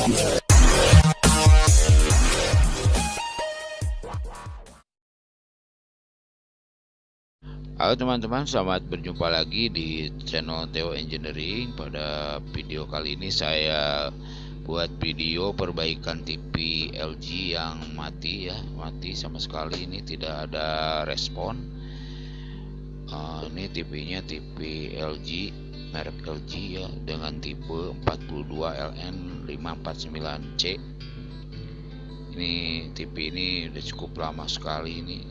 Halo teman-teman, selamat berjumpa lagi di channel Theo Engineering. Pada video kali ini saya buat video perbaikan TV LG yang mati sama sekali. Ini tidak ada respon. Ini TV-nya TV LG, merek LG ya, dengan tipe 42LN549C. Ini TV ini udah cukup lama sekali, ini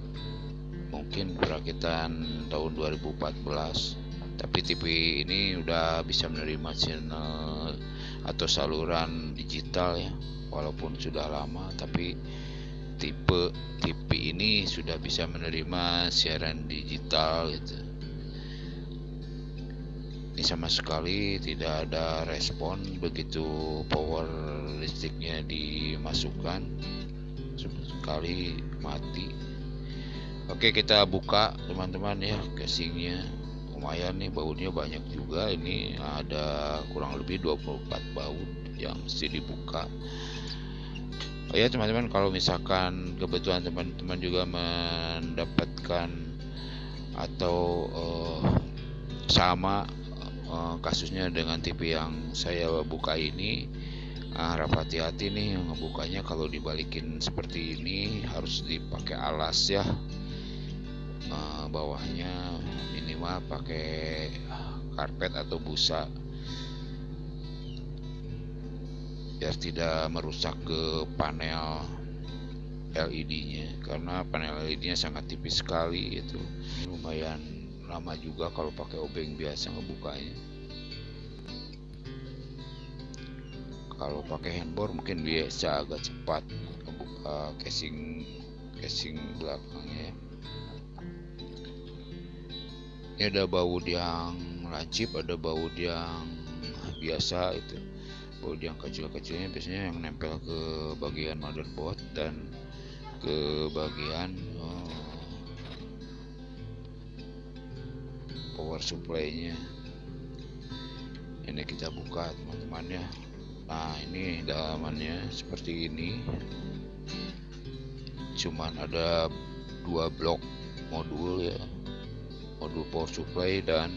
mungkin perakitan tahun 2014, tapi TV ini udah bisa menerima channel atau saluran digital ya, walaupun sudah lama, tapi tipe TV ini sudah bisa menerima siaran digital gitu. Ini sama sekali tidak ada respon begitu power listriknya dimasukkan, sama sekali mati. Oke, kita buka teman-teman ya casingnya. Lumayan nih, bautnya banyak juga. Ini ada kurang lebih 24 baut yang mesti dibuka. Oh ya teman-teman, kalau misalkan kebetulan teman-teman juga mendapatkan atau sama kasusnya dengan TV yang saya buka ini, harap hati-hati nih ngebukanya. Kalau dibalikin seperti ini harus dipakai alas ya. Bawahnya minimal pakai karpet atau busa biar tidak merusak ke panel LED-nya, karena panel LED-nya sangat tipis sekali itu. Lumayan lama juga kalau pakai obeng biasa ngebukanya. Kalau pakai handbor mungkin biasa agak cepat ngebuka casing belakangnya ya. Ini ada baut yang lancip, ada baut yang biasa itu. Baut yang kecil-kecilnya biasanya yang nempel ke bagian motherboard dan ke bagian power supply-nya. Ini kita buka teman-teman ya. Nah, ini dalamannya seperti ini. Cuman ada 2 blok modul ya. Modul power supply dan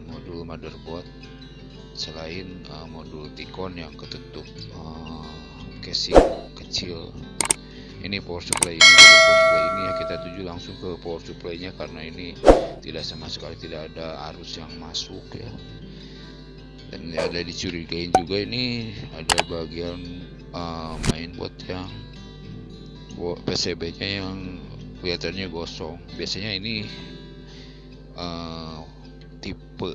modul motherboard, selain modul Ticon yang ketutup casing kecil. Ini power supply ini ya, kita tuju langsung ke power supply-nya karena ini tidak sama sekali tidak ada arus yang masuk ya. Dan ada dicurigain juga ini ada bagian mainboard yang PCB-nya yang kelihatannya gosong. Biasanya ini tipe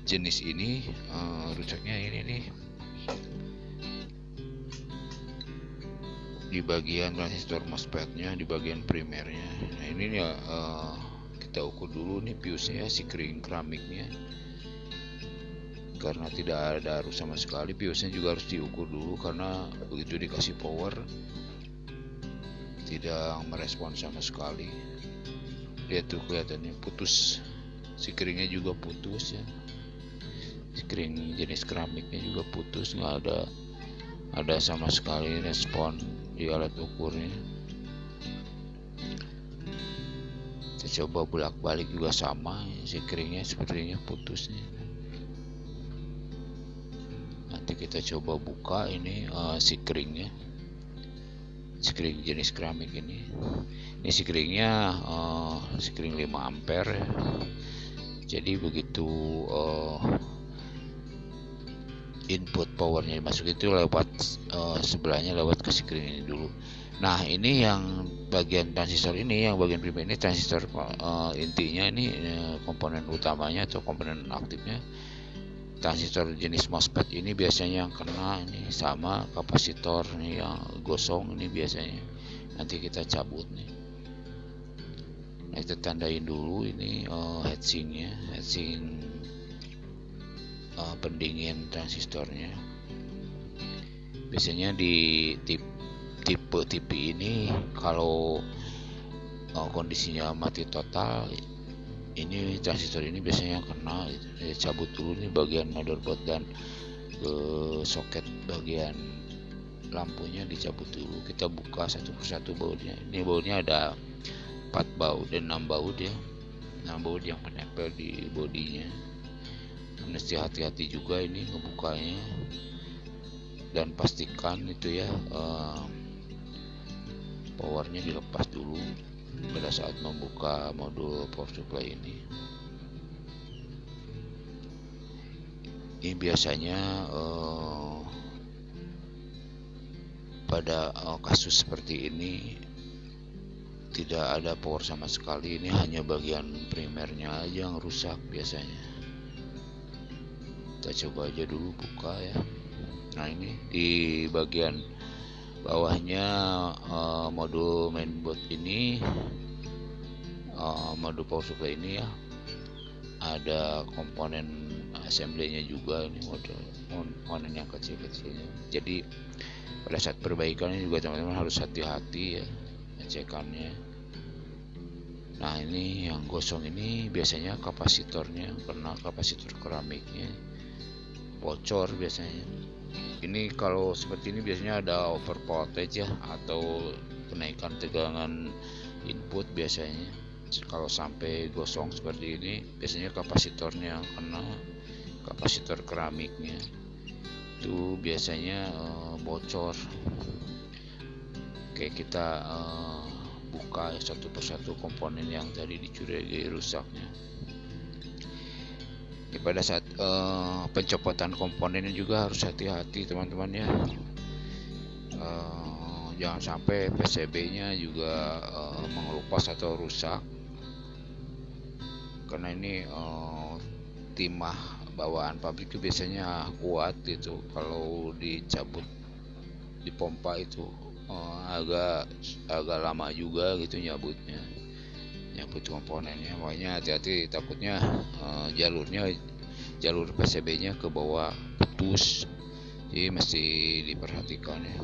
jenis ini rusaknya ini nih di bagian transistor MOSFET-nya, di bagian primernya. Nah ini ya kita ukur dulu nih fuse-nya, si kering keramiknya, karena tidak ada arus sama sekali. Fuse-nya juga harus diukur dulu karena begitu dikasih power tidak merespon sama sekali. Lihat tuh kelihatannya putus, si keringnya juga putus ya, si kering jenis keramiknya juga putus, nggak ada sama sekali respon di alat ukurnya. Kita coba bolak-balik juga sama, si keringnya sepertinya putus nih. Nanti kita coba buka ini si keringnya, screen jenis keramik ini si keringnya screen 5 ampere ya. Jadi begitu input powernya masuk itu lewat sebelahnya, lewat ke screen ini dulu. Nah ini yang bagian transistor ini, yang bagian primer ini transistor intinya ini komponen utamanya atau komponen aktifnya. Transistor jenis MOSFET ini biasanya yang kena ini sama kapasitor nih yang gosong ini biasanya. Nanti kita cabut nih. Nah, kita tandain dulu ini heatsinknya, heatsink pendingin transistornya. Biasanya di tipe TV ini kalau kondisinya mati total, ini transistor ini biasanya kena. Cabut dulu nih bagian motherboard dan ke soket bagian lampunya dicabut dulu. Kita buka satu persatu bautnya. Ini bautnya ada 4 baut dan 6 baut ya. 6 baut yang menempel di bodinya. Mesti hati-hati juga ini ngebukanya, dan pastikan itu ya powernya dilepas dulu pada saat membuka modul power supply ini. Ini biasanya pada kasus seperti ini tidak ada power sama sekali. Ini hanya bagian primernya aja yang rusak biasanya. Kita coba aja dulu buka ya. Nah, ini di bagian bawahnya modul mainboard ini, modul power supply ini ya, ada komponen assembly-nya juga. Ini modul komponen yang kecil-kecilnya. Jadi pada saat perbaikannya juga teman-teman harus hati-hati ya ngecekannya. Nah, ini yang gosong ini biasanya kapasitornya, karena kapasitor keramiknya bocor biasanya. Ini kalau seperti ini biasanya ada over voltage ya, atau kenaikan tegangan input biasanya. Kalau sampai gosong seperti ini biasanya kapasitornya yang kena, kapasitor keramiknya itu biasanya bocor. Oke, kita buka satu persatu komponen yang tadi dicurigai rusaknya. Ini pada saat pencopotan komponennya juga harus hati-hati teman-teman ya. Jangan sampai PCB-nya juga mengelupas atau rusak, karena ini timah bawaan pabrik itu biasanya kuat gitu. Kalau dicabut dipompa itu agak lama juga gitu nyabut komponennya. Makanya hati-hati, takutnya jalur PCB-nya ke bawah putus. Jadi mesti diperhatikan ya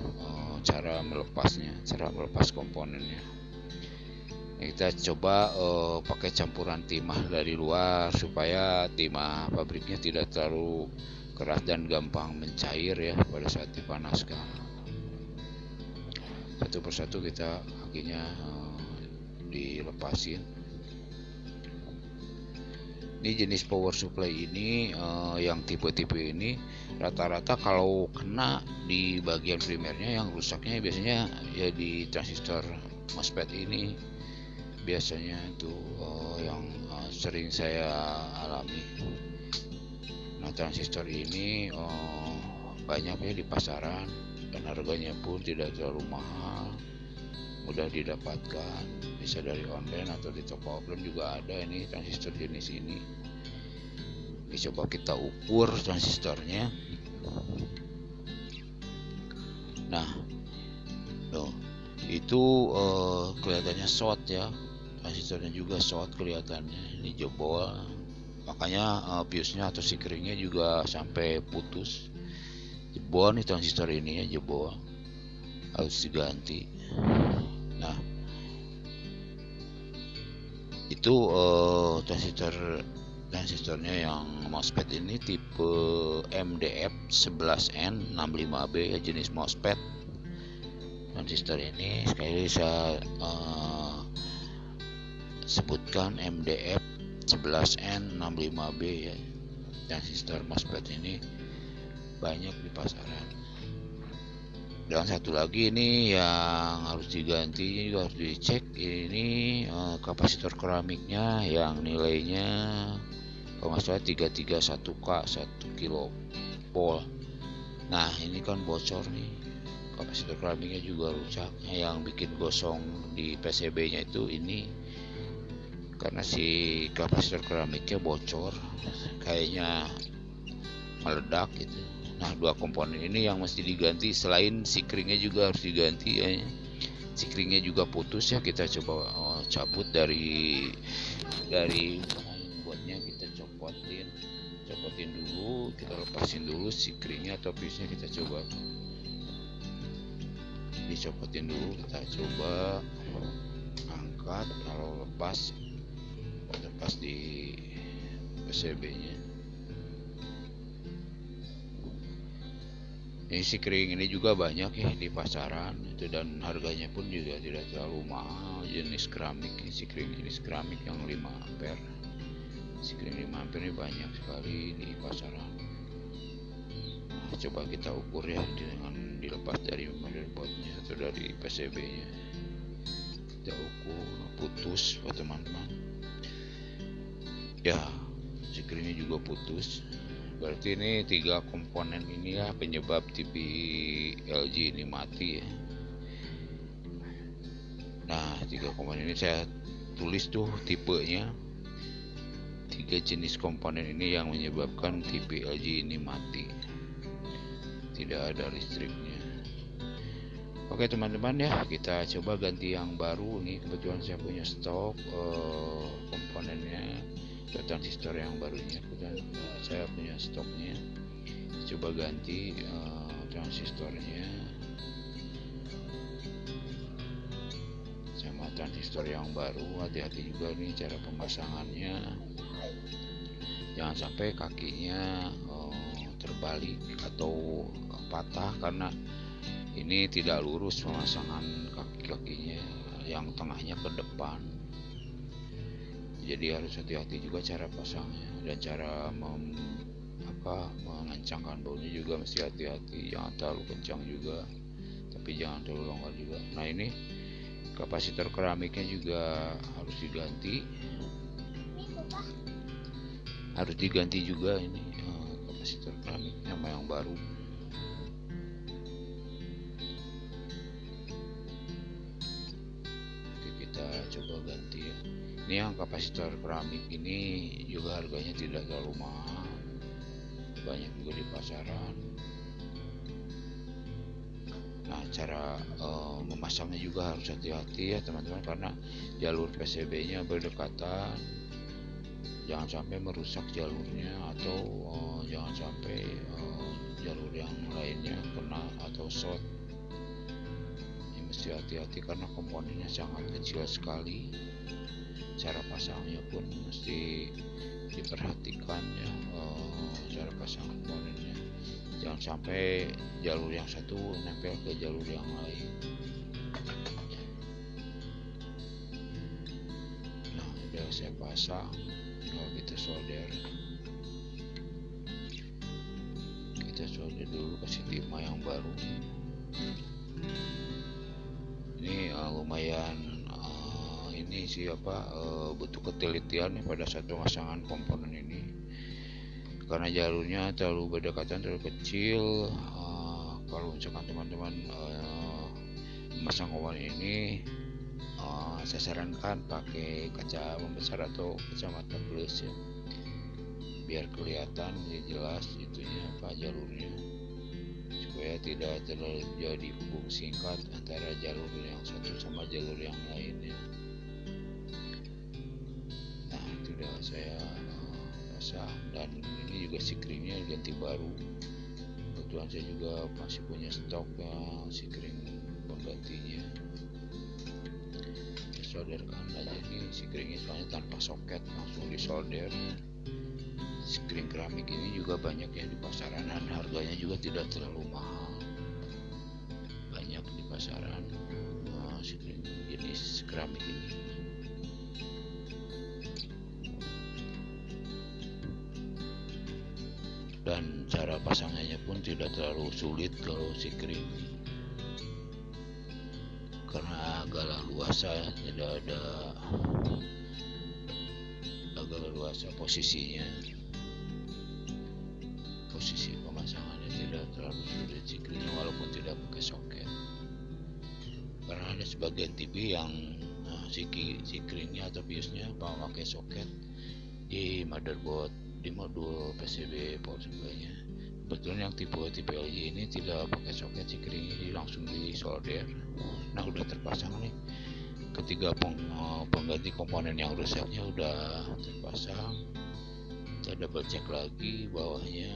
cara melepas komponennya. Kita coba pakai campuran timah dari luar supaya timah pabriknya tidak terlalu keras dan gampang mencair ya pada saat dipanaskan. Satu persatu kita kakinya dilepasin. Ini jenis power supply ini yang tipe-tipe ini rata-rata kalau kena di bagian primernya, yang rusaknya biasanya ya di transistor MOSFET ini biasanya itu yang sering saya alami. Nah, transistor ini banyak ya di pasaran, dan harganya pun tidak terlalu mahal, mudah didapatkan, bisa dari online atau di toko offline juga ada ini transistor jenis ini. Ini coba kita ukur transistornya. Nah, itu kelihatannya short ya, transistornya juga short kelihatannya, ini jebol. Makanya fuse-nya atau sikringnya juga sampai putus, jebol nih transistor ini ya, jebol, harus diganti. Nah, itu transistornya yang MOSFET ini tipe MDF 11N 65B ya, jenis MOSFET. Transistor ini sekali saya sebutkan MDF 11N 65B ya. Transistor MOSFET ini banyak di pasaran. Dan satu lagi ini yang harus diganti, juga harus dicek, ini kapasitor keramiknya yang nilainya kalau nggak salah 331K 1 kV. Nah, ini kan bocor nih, kapasitor keramiknya juga rusak. Yang bikin gosong di PCB-nya itu ini karena si kapasitor keramiknya bocor, kayaknya meledak gitu. Nah, dua komponen ini yang mesti diganti, selain sikringnya juga harus diganti ya. Sikringnya juga putus ya, kita coba cabut dari buatnya, kita copotin dulu, kita lepasin dulu sikringnya atau fuse-nya, kita coba dicopotin dulu, kita coba angkat. Kalau lepas di PCB-nya. Ini Sikring ini juga banyak ya di pasaran itu, dan harganya pun juga tidak terlalu mahal. Jenis keramik, Sikring jenis keramik yang 5 ampere. Sikring 5 ampere ini banyak sekali di pasaran. Nah, coba kita ukur ya dengan dilepas dari motherboardnya atau dari PCB-nya. Kita ukur putus teman-teman. Ya, Sikringnya juga putus. Berarti ini 3 komponen ini ya penyebab TV LG ini mati ya. Nah, 3 komponen ini saya tulis tuh tipenya. 3 jenis komponen ini yang menyebabkan TV LG ini mati. Tidak ada listriknya. Oke teman-teman ya, kita coba ganti yang baru. Ini kebetulan saya punya stok komponennya, transistor yang barunya, kemudian saya punya stoknya. Coba ganti transistornya sama transistor yang baru. Hati-hati juga nih cara pemasangannya, jangan sampai kakinya terbalik atau patah, karena ini tidak lurus pemasangan kaki-kakinya, yang tengahnya ke depan. Jadi harus hati-hati juga cara pasangnya, dan cara mengencangkan baunya juga mesti hati-hati, jangan terlalu kencang juga tapi jangan terlalu longgar juga. Nah, ini kapasitor keramiknya juga harus diganti juga ini kapasitor keramiknya sama yang baru. Oke, kita coba ganti ya. Ini yang kapasitor keramik ini juga harganya tidak terlalu mahal, banyak juga di pasaran. Nah, cara memasangnya juga harus hati-hati ya teman-teman, karena jalur PCB-nya berdekatan. Jangan sampai merusak jalurnya, atau jangan sampai jalur yang lainnya kena atau short. Ini mesti hati-hati karena komponennya sangat kecil sekali. Cara pasangnya pun mesti diperhatikan ya, cara pasang komponennya. Jangan sampai jalur yang satu nempel ke jalur yang lain. Nah, udah saya pasang. Kita solder dulu, kasih timah yang baru. Ini lumayan ini siapa butuh ketelitian pada saat pemasangan komponen ini, karena jalurnya terlalu berdekatan, terlalu kecil. Kalau misalkan teman-teman memasang komponen ini, saya sarankan pakai kaca pembesar atau kacamata plus ya, biar kelihatan jelas itunya jalurnya, supaya tidak terlalu jadi hubung singkat antara jalur yang satu sama jalur yang lainnya. Nah, itu udah saya pasang, dan ini juga Sikringnya ganti baru. Kebetulan saya juga masih punya stok Sikring penggantinya. Solderkan aja ini Sikringnya, soalnya tanpa soket langsung disolder. Sikring keramik ini juga banyak yang di pasaran, dan harganya juga tidak terlalu mahal. Banyak di pasaran Sikring jenis keramik ini. Dan cara pasangnya pun tidak terlalu sulit kalau Sikring, karena agak luasa, tidak ada agak luasa posisinya. Posisi pemasangannya tidak terlalu sulit Sikringnya, walaupun tidak pakai soket. Karena ada sebagian TV yang Sikringnya atau BIOS-nya pakai soket di motherboard, di modul PCB power supply-nya. Kebetulan yang tipe LG ini tidak pakai soket Sikring, ini langsung disolder. Nah, udah terpasang nih. Ketiga pengganti komponen yang rusaknya udah terpasang. Kita double cek lagi bawahnya,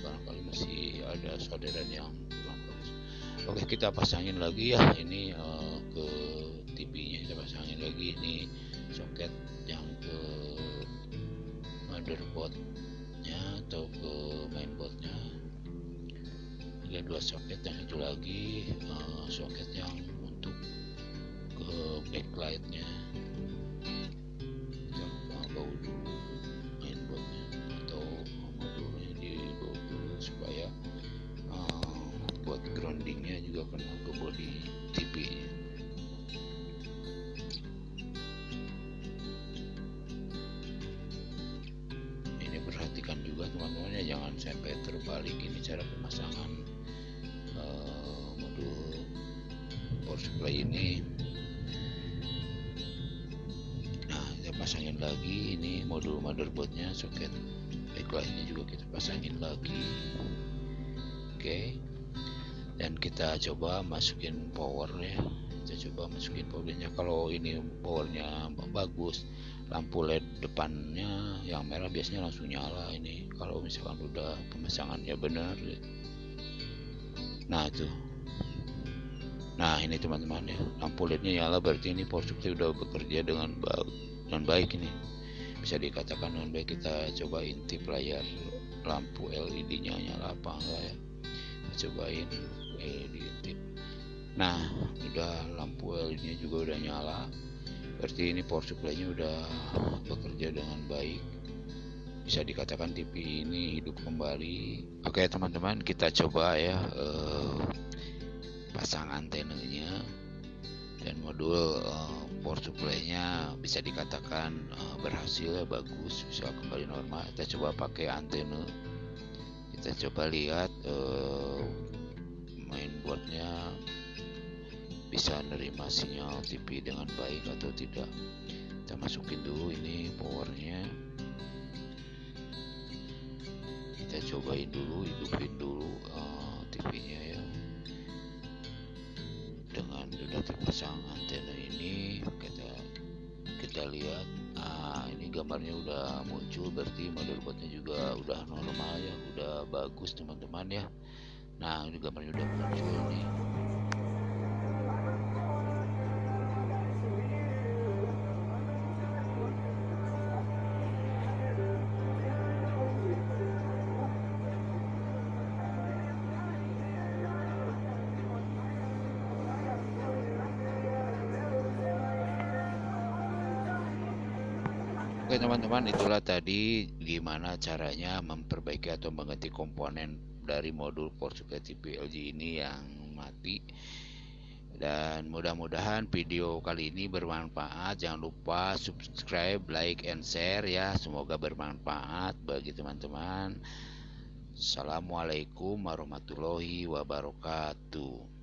barangkali masih ada solderan yang kurang bagus. Oke, kita pasangin lagi ya. Ini ke TV-nya kita pasangin lagi. Ini soket yang ke motherboard-nya atau ke mainboard-nya. ada 2 soket, yang itu lagi soket yang untuk ke backlightnya. Kita bawa dulu mainboardnya atau modulnya dibawa dulu supaya buat groundingnya juga kena ke body TV nya. Ini perhatikan juga teman-teman ya, jangan sampai terbalik. Ini cara pemasangan modul power supply ini. Nah, kita pasangin lagi ini modul motherboardnya, soket backlightnya juga kita pasangin lagi. Oke. Dan kita coba masukin power ya, kita coba masukin powernya. Kalau ini powernya bagus, lampu LED depannya yang merah biasanya langsung nyala. Ini kalau misalkan udah pemasangannya benar, nah itu, nah ini teman-teman ya, lampu LED-nya nyala, berarti ini power supply udah bekerja dengan baik. Ini bisa dikatakan dengan baik. Kita coba intip layar lampu LED-nya nyala apa enggak ya, kita cobain diintip. Nah, udah lampu LED-nya juga udah nyala, berarti ini power supply-nya udah bekerja dengan baik. Bisa dikatakan TV ini hidup kembali. Oke teman-teman, kita coba ya pasang antenanya, dan modul power supply-nya bisa dikatakan berhasil ya, bagus, bisa kembali normal. Kita coba pakai antena, kita coba lihat mainboardnya bisa nerima sinyal TV dengan baik atau tidak. Kita masukin dulu ini powernya, kita cobain dulu, hidupin dulu TV-nya ya. Dengan sudah terpasang antena ini, kita lihat, ini gambarnya udah muncul, berarti motherboardnya juga udah normal ya, udah bagus teman-teman ya. Nah, ini gambarnya udah muncul nih. Oke teman-teman, itulah tadi gimana caranya memperbaiki atau mengganti komponen dari modul power supply TV LG ini yang mati. Dan mudah-mudahan video kali ini bermanfaat. Jangan lupa subscribe, like, and share ya. Semoga bermanfaat bagi teman-teman. Assalamualaikum warahmatullahi wabarakatuh.